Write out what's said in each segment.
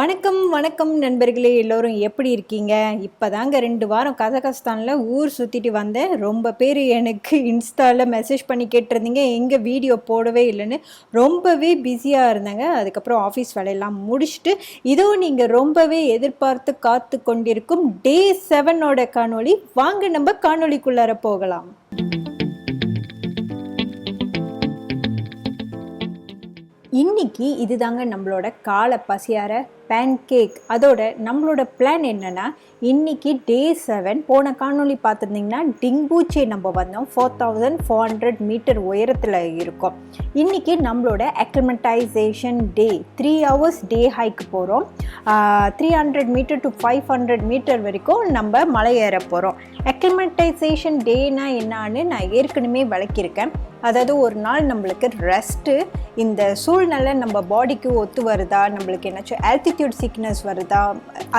வணக்கம் வணக்கம் நண்பர்களே, எல்லோரும் எப்படி இருக்கீங்க? இப்போதாங்க 2 வாரம் கசகஸ்தானில் ஊர் சுற்றிட்டு வந்தேன். ரொம்ப பேர் எனக்கு இன்ஸ்டாவில் மெசேஜ் பண்ணி கேட்டிருந்தீங்க, எங்கே வீடியோ போடவே இல்லைன்னு. ரொம்பவே பிஸியாக இருந்தேங்க. அதுக்கப்புறம் ஆஃபீஸ் வேலையெல்லாம் முடிச்சுட்டு இதோ நீங்கள் ரொம்பவே எதிர்பார்த்து காத்து கொண்டிருக்கும் டே 7ஓட காணொளி. வாங்க நம்ம காணொளிக்குள்ளார போகலாம். இன்னைக்கு இதுதாங்க நம்மளோட காலை பசியார பேன்கேக். அதோட நம்மளோட பிளான் என்னென்னா, இன்றைக்கி டே 7. போன காணொளி பார்த்துருந்திங்கன்னா டிங்பூச்சே நம்ம வந்தோம். 4400 மீட்டர் உயரத்தில் இருக்கோம். இன்றைக்கி நம்மளோட அக்ளிமடைசேஷன் டே. 3 hours டே ஹைக்கு போகிறோம். 300 மீட்டர் டு 500 மீட்டர் வரைக்கும் நம்ம மலை ஏற போகிறோம். அக்ளிமடைசேஷன் டேனா என்னான்னு நான் ஏற்கனவே விளக்கியிருக்கேன். அதாவது ஒரு நாள் நம்மளுக்கு ரெஸ்ட்டு, இந்த சூழ்நிலை நம்ம பாடிக்கு ஒத்து வருதா, நம்மளுக்கு என்னாச்சும் ஆல்டிடியூட் சிக்னஸ் வருதா,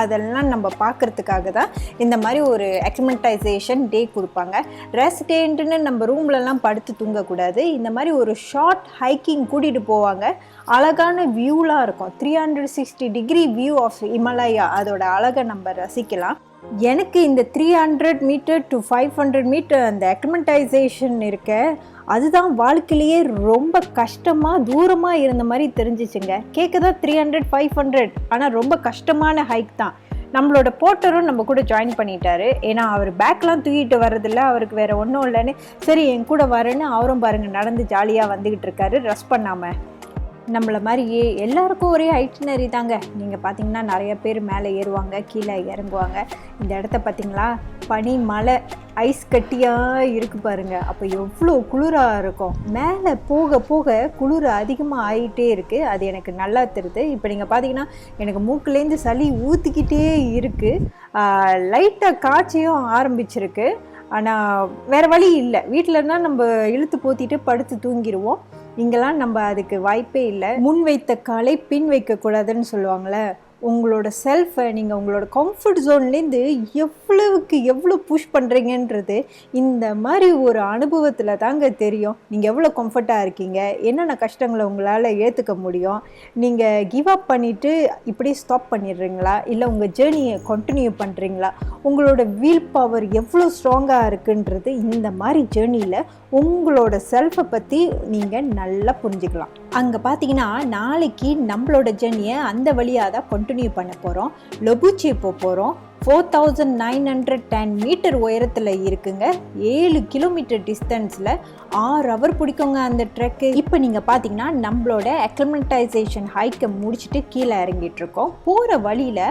அதெல்லாம் நம்ம பார்க்குறதுக்காக தான் இந்த மாதிரி ஒரு அக்ளிமடைசேஷன் டே கொடுப்பாங்க. ரெஸ்ட் டேன்ட்டுன்னு நம்ம ரூம்லலாம் படுத்து தூங்கக்கூடாது. இந்த மாதிரி ஒரு ஷார்ட் ஹைக்கிங் கூட்டிகிட்டு போவாங்க. அழகான வியூலாம் இருக்கும். 360 டிகிரி வியூ ஆஃப் இமலாயா, அதோட அழகை நம்ம ரசிக்கலாம். எனக்கு இந்த 300 மீட்டர் டு 500 மீட்டர் அந்த அக்ளிமடைசேஷன் இருக்க, அதுதான் வாழ்க்கையிலேயே ரொம்ப கஷ்டமாக தூரமாக இருந்த மாதிரி தெரிஞ்சிச்சுங்க. கேட்க தான் 300 500, ஆனால் ரொம்ப கஷ்டமான ஹைக் தான். நம்மளோட போர்ட்டரும் நம்ம கூட ஜாயின் பண்ணிட்டாரு. ஏன்னா அவர் பேக்லாம் தூக்கிட்டு வர்றதில்ல, அவருக்கு வேறு ஒன்றும் இல்லைன்னு சரி என் கூட வரேன்னு அவரும் பாருங்கள் நடந்து ஜாலியாக வந்துக்கிட்டு இருக்காரு ரெஸ்ட் பண்ணாமல். நம்மளை மாதிரியே எல்லாருக்கும் ஒரே ஐட்டினரி தாங்க. நீங்கள் பார்த்தீங்கன்னா நிறைய பேர் மேலே ஏறுவாங்க, கீழே இறங்குவாங்க. இந்த இடத்த பார்த்தீங்களா, பனி மலை ஐஸ் கட்டியாக இருக்குது பாருங்கள். அப்போ எவ்வளோ குளிராக இருக்கும். மேலே போக போக குளிர் அதிகமாக ஆகிட்டே இருக்குது. அது எனக்கு நல்லா தெரியுது. இப்போ நீங்கள் பார்த்தீங்கன்னா எனக்கு மூக்குலேருந்து சளி ஊற்றிக்கிட்டே இருக்குது. லைட்டாக காய்ச்சியும் ஆரம்பிச்சிருக்கு. ஆனால் வேறு வழி இல்லை. வீட்டில் இருந்தால் நம்ம இழுத்து போத்திட்டு படுத்து தூங்கிடுவோம். இங்கெல்லாம் நம்ம அதுக்கு வாய்ப்பே இல்லை. முன் வைத்த காலை பின் வைக்கக்கூடாதுன்னு சொல்லுவாங்களே. உங்களோட செல்ஃபை நீங்கள் உங்களோட கம்ஃபர்ட் ஜோன்லேருந்து எவ்வளோ புஷ் பண்ணுறீங்கன்றது இந்த மாதிரி ஒரு அனுபவத்தில் தாங்க தெரியும். நீங்கள் எவ்வளோ கம்ஃபர்ட்டாக இருக்கீங்க, என்னென்ன கஷ்டங்களை உங்களால் ஏற்றுக்க முடியும். நீங்கள் கிவ் அப் பண்ணிவிட்டு இப்படி ஸ்டாப் பண்ணிடுறீங்களா, இல்லை உங்கள் ஜேர்னியை கண்டினியூ பண்ணுறீங்களா, உங்களோட வில் பவர் எவ்வளோ ஸ்ட்ராங்காக இருக்குன்றது இந்த மாதிரி ஜேர்னியில் உங்களோட செல்ஃபை பற்றி நீங்கள் நல்லா புரிஞ்சுக்கலாம். அங்கே பார்த்தீங்கன்னா நாளைக்கு நம்மளோட ஜேர்னியை அந்த வழியாக தான் கண்டினியூ பண்ண போகிறோம். லொபுச்சே போகிறோம். 4910 மீட்டர் உயரத்தில் இருக்குங்க. 7 கிலோமீட்டர் டிஸ்டன்ஸில் 6 hour பிடிக்குங்க அந்த ட்ரெக்கு. இப்போ நீங்கள் பார்த்தீங்கன்னா நம்மளோட அக்ளிமடைசேஷன் ஹைக்கை முடிச்சுட்டு கீழே இறங்கிட்டுருக்கோம். போகிற வழியில்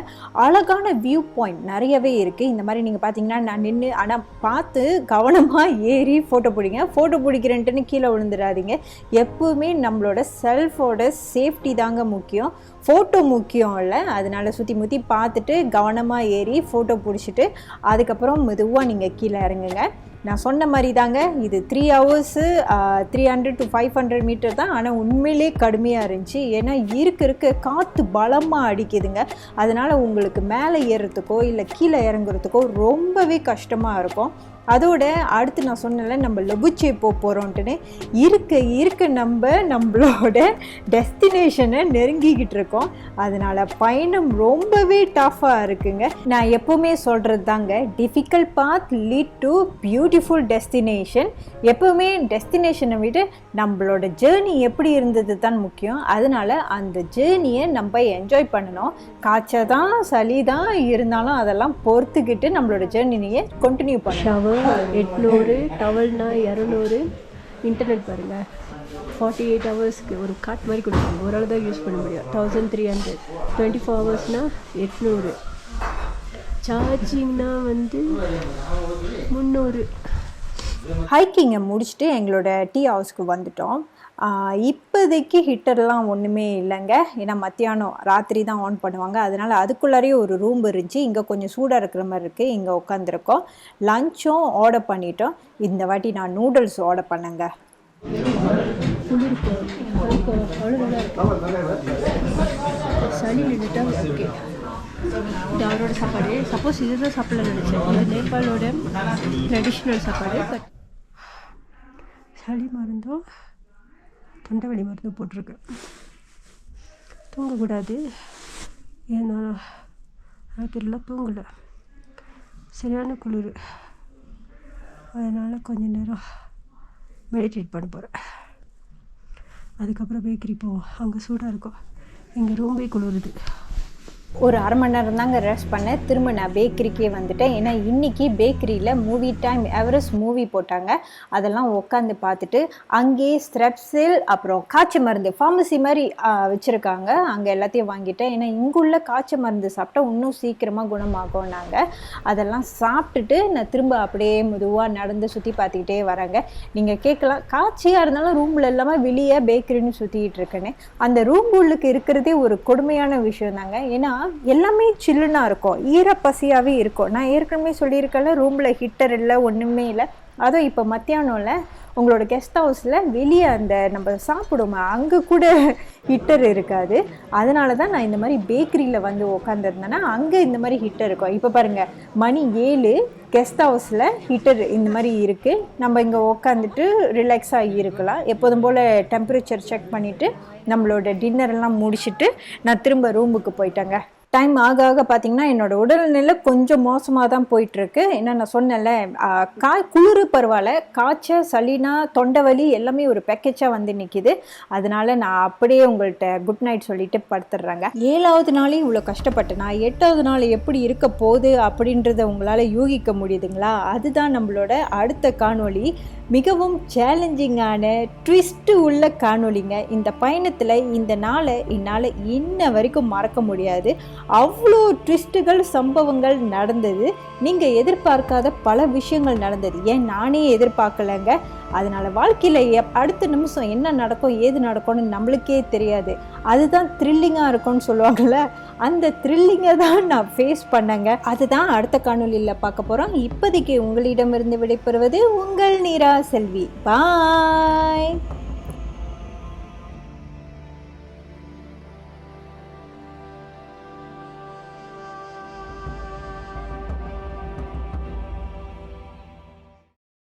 அழகான வியூ பாயிண்ட் நிறையவே இருக்குது. இந்த மாதிரி நீங்கள் பார்த்தீங்கன்னா நான் நின்று, ஆனால் பார்த்து கவனமாக ஏறி ஃபோட்டோ பிடிங்க. ஃபோட்டோ பிடிக்கிறேன்ட்டுன்னு கீழே விழுந்துடாதீங்க. எப்போவுமே நம்மளோட செல்ஃபோட சேஃப்டி தாங்க முக்கியம், ஃபோட்டோ முக்கியம் இல்லை. அதனால் சுற்றி முற்றி பார்த்துட்டு கவனமாக ஏறி ஃபோட்டோ பிடிச்சிட்டு அதுக்கப்புறம் மெதுவாக நீங்கள் கீழே இறங்குங்க. நான் சொன்ன மாதிரி தாங்க இது 3 hours 300 to 500 மீட்டர் தான். ஆனால் உண்மையிலே கடுமையாக இருந்துச்சு. ஏன்னா இருக்க காற்று பலமாக அடிக்குதுங்க. அதனால் உங்களுக்கு மேலே ஏறுறதுக்கோ இல்லை கீழே இறங்குறதுக்கோ ரொம்பவே கஷ்டமாக இருக்கும். அதோட அடுத்து நான் சொன்னல நம்ம லொபுச்சே போகிறோன்ட்டுன்னு இருக்க நம்மளோட டெஸ்டினேஷனை நெருங்கிக்கிட்டு இருக்கோம். அதனால் பயணம் ரொம்பவே டஃப்பாக இருக்குங்க. நான் எப்போவுமே சொல்கிறது தாங்க, difficult path lead to beautiful destination. எப்போவுமே டெஸ்டினேஷனை விட நம்மளோட ஜேர்னி எப்படி இருந்தது தான் முக்கியம். அதனால் அந்த ஜேர்னியை நம்ம என்ஜாய் பண்ணணும். காய்ச்சல் தான் சளி தான் இருந்தாலும் அதெல்லாம் பொறுத்துக்கிட்டு நம்மளோட ஜேர்னியை கண்டினியூ பண்ணணும். 800, டவல்னா 200. இன்டர்நெட் பாருங்கள், 48 ஹவர்ஸ்க்கு ஒரு கார்ட் மாதிரி கொடுப்பாங்க. ஒரு ஆள் தான் யூஸ் பண்ண முடியும். 1300. 24 ஹவர்ஸ்னால் 800. சார்ஜிங்னா 300. ஹைக்கிங்கை முடிச்சுட்டு எங்களோட டீ ஹவுஸ்க்கு வந்துட்டோம். இப்போதைக்கு ஹீட்டர்லாம் ஒன்றுமே இல்லைங்க. ஏன்னா மத்தியானம் ராத்திரி தான் ஆன் பண்ணுவாங்க. அதனால் அதுக்குள்ளாரையே ஒரு ரூம் இருந்துச்சு. இங்கே கொஞ்சம் சூடாக இருக்கிற மாதிரி இருக்குது. இங்கே உட்காந்துருக்கோம். லஞ்சும் ஆர்டர் பண்ணிட்டோம். இந்த வாட்டி நான் நூடுல்ஸ் ஆர்டர் பண்ணேங்க. சளி நின்றுட்டா ஓகே. இது அவரோட சாப்பாடு. சப்போஸ் இதுதான் சாப்பிட நினச்சேன். இது நேபாளோட ட்ரெடிஷ்னல் சாப்பாடு. பட் சளி மருந்தும் தொண்டை வலி மருந்து போட்டிருக்கு. தூங்கக்கூடாது. ஏன்னா ராத்திரில தூங்கலை, சரியான குளிர். அதனால் கொஞ்ச நேரம் மெடிடேட் பண்ண போகிறேன். அதுக்கப்புறம் பேக்கரி போவோம், அங்கே சூடாக இருக்கும். இங்கே ரூம்பே குளிருது. ஒரு அரை மணி நேரம் தாங்க ரெஸ்ட் பண்ணேன். திரும்ப நான் பேக்கரிக்கே வந்துட்டேன். ஏன்னா இன்றைக்கி பேக்கரியில் மூவி டைம் எவரெஸ்ட் மூவி போட்டாங்க. அதெல்லாம் உட்காந்து பார்த்துட்டு அங்கேயே ஸ்ட்ரெப்சில் அப்புறம் காய்ச்ச மருந்து ஃபார்மசி மாதிரி வச்சுருக்காங்க, அங்கே எல்லாத்தையும் வாங்கிட்டேன். ஏன்னா இங்குள்ள காய்ச்ச மருந்து சாப்பிட்டா இன்னும் சீக்கிரமாக குணமாகும். நாங்கள் அதெல்லாம் சாப்பிட்டுட்டு நான் திரும்ப அப்படியே மெதுவாக நடந்து சுற்றி பார்த்துக்கிட்டே வரேங்க. நீங்கள் கேட்கலாம், காய்ச்சியாக இருந்தாலும் ரூமில் இல்லாமல் வெளியே பேக்கரின்னு சுற்றிக்கிட்டு இருக்கேன்னு. அந்த ரூம் உள்ளுக்கு இருக்கிறதே ஒரு கொடுமையான விஷயம் தாங்க. ஏன்னா எல்லாமே சில்லுனா இருக்கும், ஈரப்பசியாகவே இருக்கும். நான் ஏற்கனவே சொல்லியிருக்கேன்ல, ரூமில் ஹீட்டர் இல்லை, ஒன்றுமே இல்லை. அதுவும் இப்போ மத்தியானம்ல உங்களோட கெஸ்ட் ஹவுஸில் வெளியே அந்த நம்ம சாப்பிடுவோம் அங்கே கூட ஹீட்டர் இருக்காது. அதனால தான் நான் இந்த மாதிரி பேக்கரியில் வந்து உட்காந்துருந்தேன்னா அங்கே இந்த மாதிரி ஹீட்டர் இருக்கும். இப்போ பாருங்கள், மணி 7, கெஸ்ட் ஹவுஸில் ஹீட்டர் இந்த மாதிரி இருக்குது. நம்ம இங்கே உட்காந்துட்டு ரிலாக்ஸாக இருக்கலாம். எப்போதும் போல் டெம்பரேச்சர் செக் பண்ணிவிட்டு நம்மளோட டின்னரெல்லாம் முடிச்சுட்டு நான் திரும்ப ரூமுக்கு போயிட்டேங்க. டைம் ஆக ஆக பார்த்திங்கன்னா என்னோடய உடல்நிலை கொஞ்சம் மோசமாக தான் போயிட்டுருக்கு. ஏன்னா நான் சொன்னேன்ல, குளிர் பரவாயில்ல, காய்ச்சல், சளினா, தொண்டை வலி எல்லாமே ஒரு பேக்கேஜாக வந்து நிற்கிது. அதனால் நான் அப்படியே உங்கள்கிட்ட குட் நைட் சொல்லிட்டு படுத்துடுறாங்க. 7வது நாளே இவ்வளோ கஷ்டப்பட்டேன். நான் 8வது நாள் எப்படி இருக்க போகுது அப்படின்றத உங்களால் யூகிக்க முடியுதுங்களா? அதுதான் நம்மளோட அடுத்த காணொளி. மிகவும் சேலஞ்சிங்கான ட்விஸ்ட்டு உள்ள காணொளிங்க. இந்த பயணத்தில் இந்த நாளை என்னால் இன்ன வரைக்கும் மறக்க முடியாது. அவ்வளோ ட்விஸ்ட்டுகள், சம்பவங்கள் நடந்தது. நீங்கள் எதிர்பார்க்காத பல விஷயங்கள் நடந்தது. ஏன் நானே எதிர்பார்க்கலைங்க. அதனால் வாழ்க்கையில் அடுத்த நிமிஷம் என்ன நடக்கும், ஏது நடக்கும்னு நம்மளுக்கே தெரியாது. அதுதான் த்ரில்லிங்காக இருக்கும்னு சொல்லுவாங்கள்ல, அந்த த்ரில்லிங்கை தான் நான் ஃபேஸ் பண்ணேங்க. அதுதான் அடுத்த காணொலியில் பார்க்க போகிறோம். இப்போதைக்கு உங்களிடமிருந்து விடைபெறுவது உங்கள் நீரா செல்வி. பாய்.